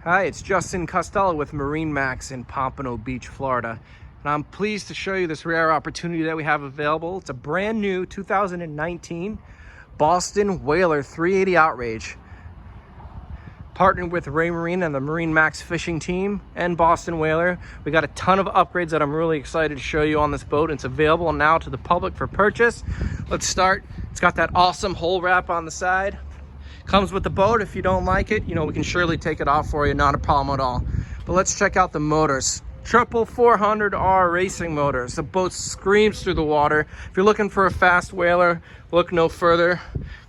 Hi, it's Justin Costello with MarineMax in Pompano Beach, Florida. And I'm pleased to show you this rare opportunity that we have available. It's a brand new 2019 Boston Whaler 380 Outrage. Partnered with Ray Marine and the MarineMax fishing team and Boston Whaler. We got a ton of upgrades that I'm really excited to show you on this boat. It's available now to the public for purchase. Let's start. It's got that awesome hole wrap on the side. Comes with the boat. If you don't like it, we can surely take it off for you, not a problem at all. But let's check out the motors. Triple 400R racing motors. The boat screams through the water. If you're looking for a fast whaler, look no further.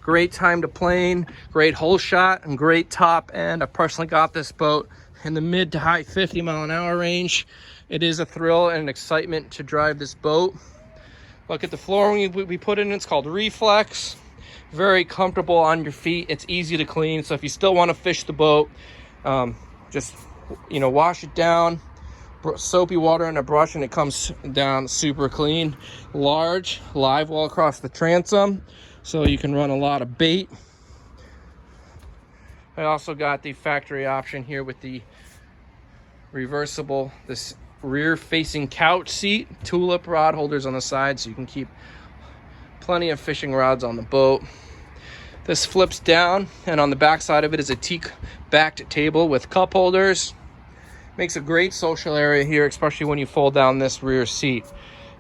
Great time to plane, great hole shot, and great top end. I personally got this boat in the mid to high 50-mile-an-hour range. It is a thrill and an excitement to drive this boat. Look at the flooring we put in. It's called Reflex. Very comfortable on your feet. It's easy to clean. So if you still want to fish the boat, just wash it down, soapy water and a brush, and it comes down super clean. Large live well across the transom, so you can run a lot of bait. I also got the factory option here with the reversible, this rear facing couch seat, tulip rod holders on the side, so you can keep plenty of fishing rods on the boat. This flips down, and on the back side of it is a teak backed table with cup holders. Makes a great social area here, especially when you fold down this rear seat.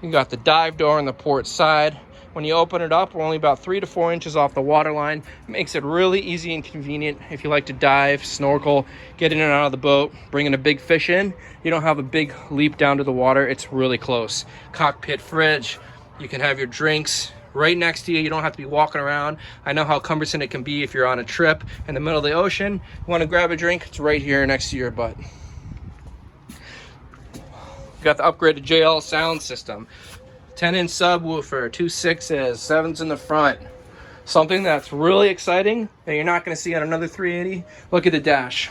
You got the dive door on the port side. When you open it up, we're only about 3 to 4 inches off the water line. Makes it really easy and convenient if you like to dive, snorkel, get in and out of the boat, bringing a big fish in. You don't have a big leap down to the water. It's really close. Cockpit fridge. You can have your drinks right next to you. You don't have to be walking around. I know how cumbersome it can be if you're on a trip in the middle of the ocean. You want to grab a drink, it's right here next to your butt. You got the upgraded JL sound system. 10-inch subwoofer, 2 6s, 7s in the front. Something that's really exciting that you're not going to see on another 380. Look at the dash.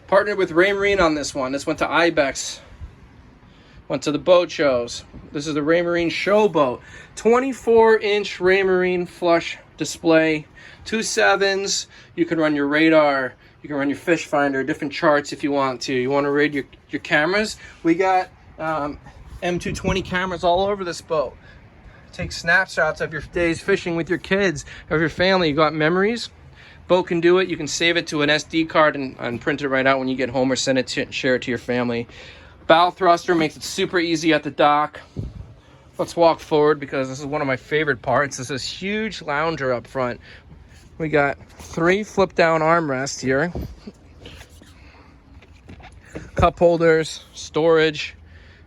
Partnered with Ray Marine on this one. This went to IBEX. Went to the boat shows. This is the Ray Marine show boat. 24-inch Ray Marine flush display. 2 7s. You can run your radar. You can run your fish finder, different charts if you want to. You want to read your cameras? We got M220 cameras all over this boat. Take snapshots of your days fishing with your kids, of your family. You got memories. Boat can do it. You can save it to an SD card and print it right out when you get home, or send it to share it to your family. Bow thruster makes it super easy at the dock. Let's walk forward because this is one of my favorite parts. This is huge lounger up front. We got 3 flip down armrests here. Cup holders, storage,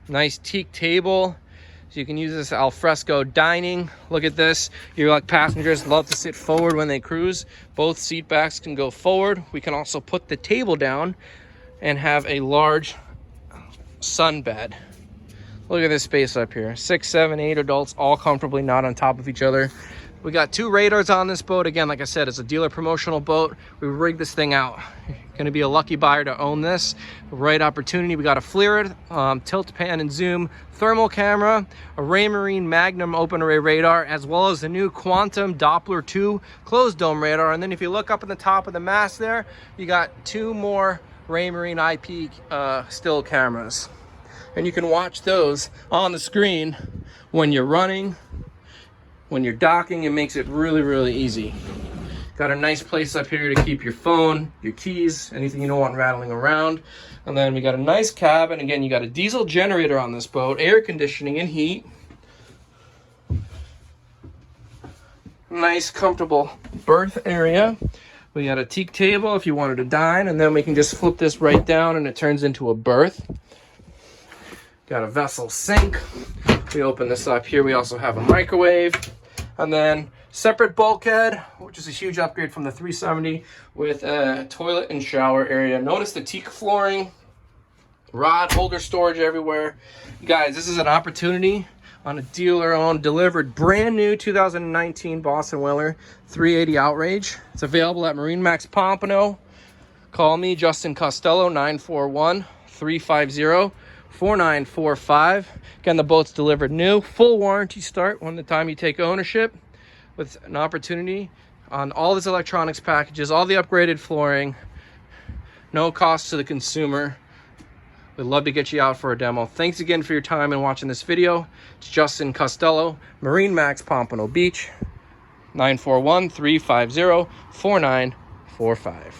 nice teak table. So you can use this alfresco dining. Look at this. You're like passengers love to sit forward when they cruise. Both seat backs can go forward. We can also put the table down and have a large sun bed. Look at this space up here. 6, 7, 8 adults, all comfortably not on top of each other. We got 2 radars on this boat. Again, like I said, it's a dealer promotional boat. We rigged this thing out. You're gonna be a lucky buyer to own this. Right opportunity. We got a FLIR, tilt, pan, and zoom thermal camera, a Ray Marine Magnum open array radar, as well as the new Quantum Doppler 2 closed dome radar. And then if you look up in the top of the mast there, you got 2 more Ray Marine IP still cameras. And you can watch those on the screen when you're running, when you're docking. It makes it really, really easy. Got a nice place up here to keep your phone, your keys, anything you don't want rattling around. And then we got a nice cabin. Again, you got a diesel generator on this boat, air conditioning and heat. Nice, comfortable berth area. We got a teak table if you wanted to dine, and then we can just flip this right down and it turns into a berth. Got a vessel sink. We open this up here. We also have a microwave, and then separate bulkhead, which is a huge upgrade from the 370, with a toilet and shower area. Notice the teak flooring, rod holder storage everywhere. Guys, this is an opportunity on a dealer-owned, delivered, brand new 2019 Boston Whaler 380 Outrage. It's available at MarineMax Pompano. Call me, Justin Costello, 941-350-4945. Again, the boat's delivered new, full warranty start when the time you take ownership, with an opportunity on all this electronics packages, all the upgraded flooring, no cost to the consumer. We'd love to get you out for a demo. Thanks again for your time and watching this video. It's Justin Costello, MarineMax, Pompano Beach, 941-350-4945.